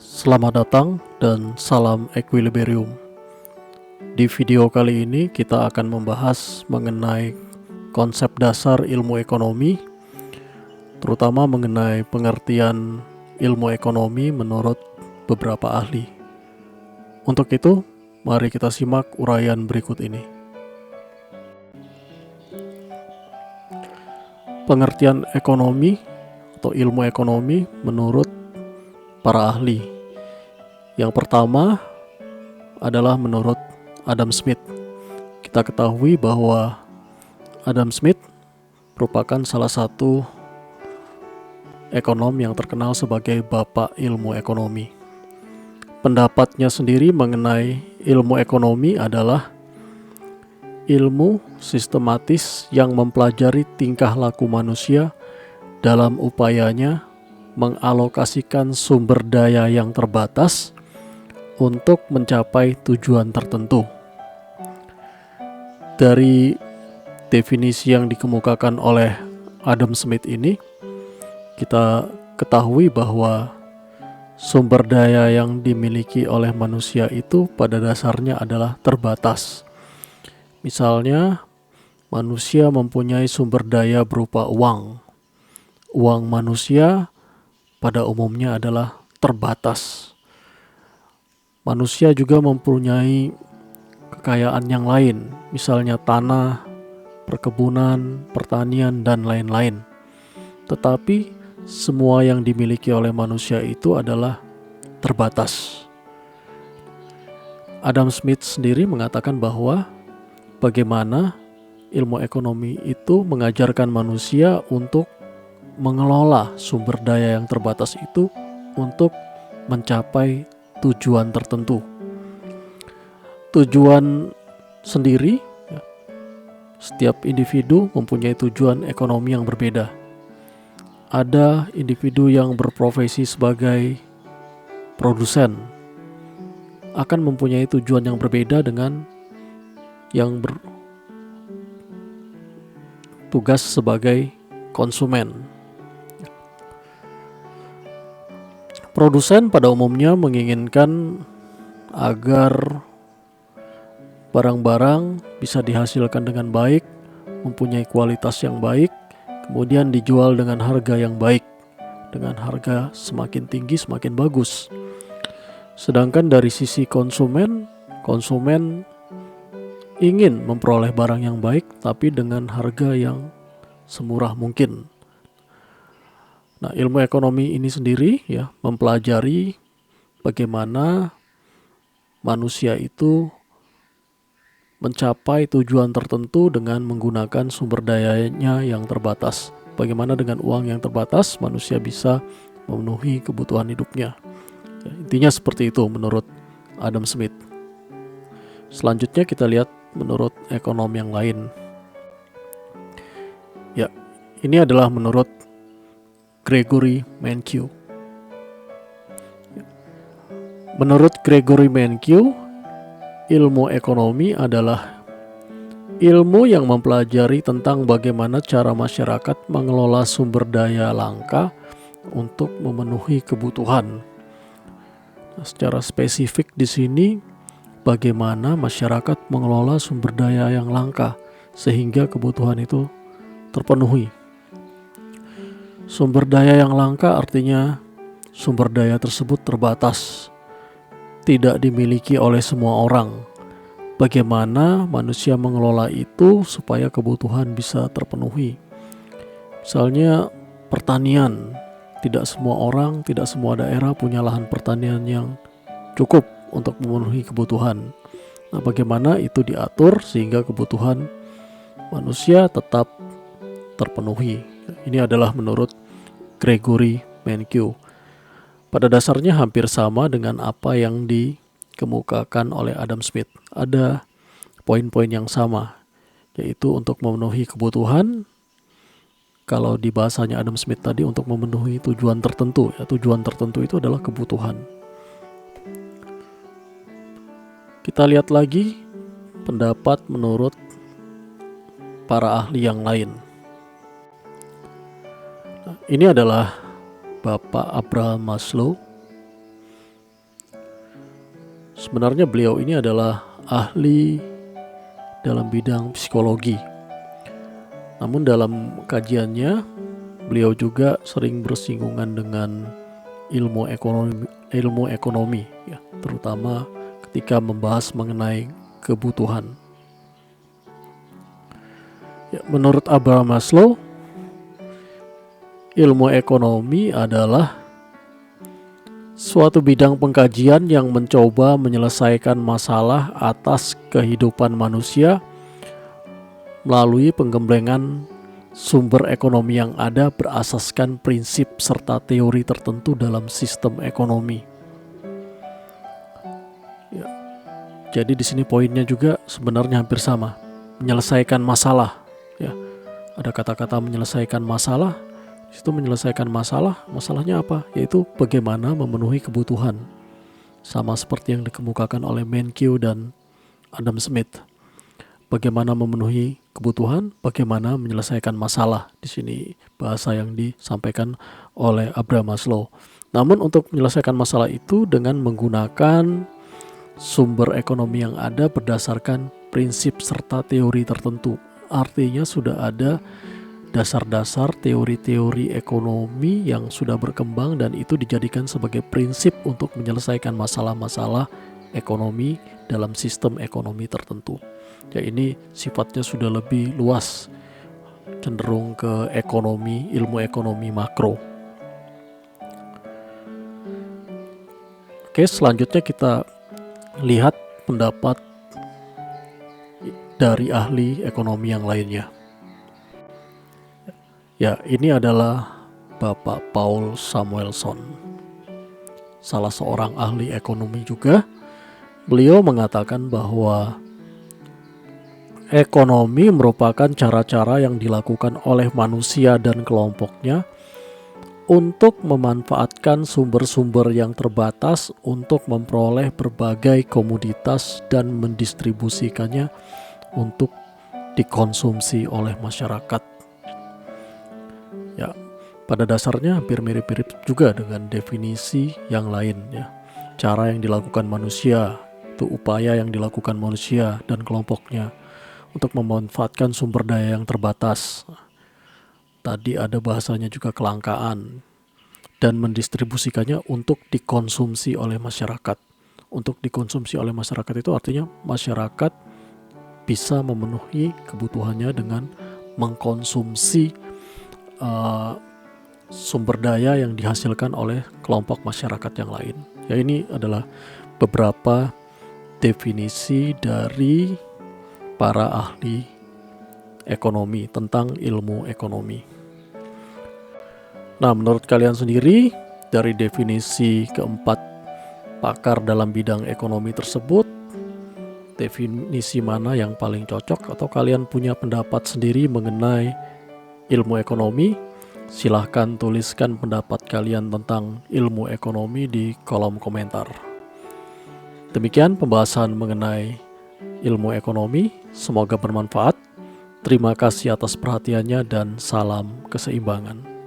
Selamat datang dan salam equilibrium. Di video kali ini kita akan membahas mengenai konsep dasar ilmu ekonomi, terutama mengenai pengertian ilmu ekonomi menurut beberapa ahli. Untuk itu, mari kita simak uraian berikut ini. Pengertian ekonomi atau ilmu ekonomi menurut para ahli. Yang pertama adalah menurut Adam Smith. Kita ketahui bahwa Adam Smith merupakan salah satu ekonom yang terkenal sebagai bapak ilmu ekonomi. Pendapatnya sendiri mengenai ilmu ekonomi adalah ilmu sistematis yang mempelajari tingkah laku manusia dalam upayanya mengalokasikan sumber daya yang terbatas untuk mencapai tujuan tertentu. Dari definisi yang dikemukakan oleh Adam Smith ini, kita ketahui bahwa sumber daya yang dimiliki oleh manusia itu pada dasarnya adalah terbatas. Misalnya, manusia mempunyai sumber daya berupa uang. Uang manusia pada umumnya adalah terbatas. Manusia juga mempunyai kekayaan yang lain, misalnya tanah, perkebunan, pertanian, dan lain-lain. Tetapi semua yang dimiliki oleh manusia itu adalah terbatas. Adam Smith sendiri mengatakan bahwa bagaimana ilmu ekonomi itu mengajarkan manusia untuk mengelola sumber daya yang terbatas itu untuk mencapai tujuan tertentu. Tujuan sendiri, setiap individu mempunyai tujuan ekonomi yang berbeda. Ada individu yang berprofesi sebagai produsen, akan mempunyai tujuan yang berbeda dengan yang bertugas sebagai konsumen. Produsen pada umumnya menginginkan agar barang-barang bisa dihasilkan dengan baik, mempunyai kualitas yang baik, kemudian dijual dengan harga yang baik. Dengan harga semakin tinggi semakin bagus. Sedangkan dari sisi konsumen ingin memperoleh barang yang baik tapi dengan harga yang semurah mungkin. Nah, ilmu ekonomi ini sendiri mempelajari bagaimana manusia itu mencapai tujuan tertentu dengan menggunakan sumber dayanya yang terbatas. Bagaimana dengan uang yang terbatas manusia bisa memenuhi kebutuhan hidupnya. Intinya seperti itu menurut Adam Smith. Selanjutnya kita lihat menurut ekonom yang lain. Ini adalah menurut Gregory Mankiw. Menurut Gregory Mankiw, ilmu ekonomi adalah ilmu yang mempelajari tentang bagaimana cara masyarakat mengelola sumber daya langka untuk memenuhi kebutuhan. Secara spesifik di sini, bagaimana masyarakat mengelola sumber daya yang langka sehingga kebutuhan itu terpenuhi. Sumber daya yang langka artinya sumber daya tersebut terbatas, tidak dimiliki oleh semua orang. Bagaimana manusia mengelola itu supaya kebutuhan bisa terpenuhi. Misalnya pertanian, tidak semua orang, tidak semua daerah punya lahan pertanian yang cukup untuk memenuhi kebutuhan. Nah, bagaimana itu diatur sehingga kebutuhan manusia tetap terpenuhi. Ini adalah menurut Gregory Mankiw. Pada dasarnya hampir sama dengan apa yang dikemukakan oleh Adam Smith. Ada poin-poin yang sama, yaitu untuk memenuhi kebutuhan. Kalau di bahasanya Adam Smith tadi untuk memenuhi tujuan tertentu. Tujuan tertentu itu adalah kebutuhan. Kita lihat lagi pendapat menurut para ahli yang lain. Ini adalah Bapak Abraham Maslow. sebenarnya beliau ini adalah ahli dalam bidang psikologi. Namun dalam kajiannya, beliau juga sering bersinggungan dengan ilmu ekonomi ya, terutama ketika membahas mengenai kebutuhan. Ya, menurut Abraham Maslow, ilmu ekonomi adalah suatu bidang pengkajian yang mencoba menyelesaikan masalah atas kehidupan manusia melalui penggemblengan sumber ekonomi yang ada berasaskan prinsip serta teori tertentu dalam sistem ekonomi. Ya, jadi di sini poinnya juga sebenarnya hampir sama, menyelesaikan masalah. Ya, ada kata-kata menyelesaikan masalah. Itu menyelesaikan masalah, masalahnya apa? Yaitu bagaimana memenuhi kebutuhan. Sama seperti yang dikemukakan oleh Mankiw dan Adam Smith. Bagaimana memenuhi kebutuhan, bagaimana menyelesaikan masalah. Di sini bahasa yang disampaikan oleh Abraham Maslow. Namun untuk menyelesaikan masalah itu dengan menggunakan sumber ekonomi yang ada berdasarkan prinsip serta teori tertentu. Artinya sudah ada dasar-dasar teori-teori ekonomi yang sudah berkembang dan itu dijadikan sebagai prinsip untuk menyelesaikan masalah-masalah ekonomi dalam sistem ekonomi tertentu. Ya, ini sifatnya sudah lebih luas, cenderung ke ekonomi, ilmu ekonomi makro. Oke, selanjutnya kita lihat pendapat dari ahli ekonomi yang lainnya. Ya, ini adalah Bapak Paul Samuelson, salah seorang ahli ekonomi juga. Beliau mengatakan bahwa ekonomi merupakan cara-cara yang dilakukan oleh manusia dan kelompoknya untuk memanfaatkan sumber-sumber yang terbatas untuk memperoleh berbagai komoditas dan mendistribusikannya untuk dikonsumsi oleh masyarakat. Ya, pada dasarnya hampir mirip-mirip juga dengan definisi yang lain ya. Cara yang dilakukan manusia, itu upaya yang dilakukan manusia dan kelompoknya untuk memanfaatkan sumber daya yang terbatas. Tadi ada bahasanya juga kelangkaan, dan mendistribusikannya untuk dikonsumsi oleh masyarakat. Untuk dikonsumsi oleh masyarakat itu artinya masyarakat bisa memenuhi kebutuhannya dengan mengkonsumsi sumber daya yang dihasilkan oleh kelompok masyarakat yang lain. Ya, ini adalah beberapa definisi dari para ahli ekonomi tentang ilmu ekonomi. Nah, menurut kalian sendiri, dari definisi keempat pakar dalam bidang ekonomi tersebut, definisi mana yang paling cocok, atau kalian punya pendapat sendiri mengenai ilmu ekonomi? Silahkan tuliskan pendapat kalian tentang ilmu ekonomi di kolom komentar. Demikian pembahasan mengenai ilmu ekonomi. Semoga bermanfaat. Terima kasih atas perhatiannya dan salam keseimbangan.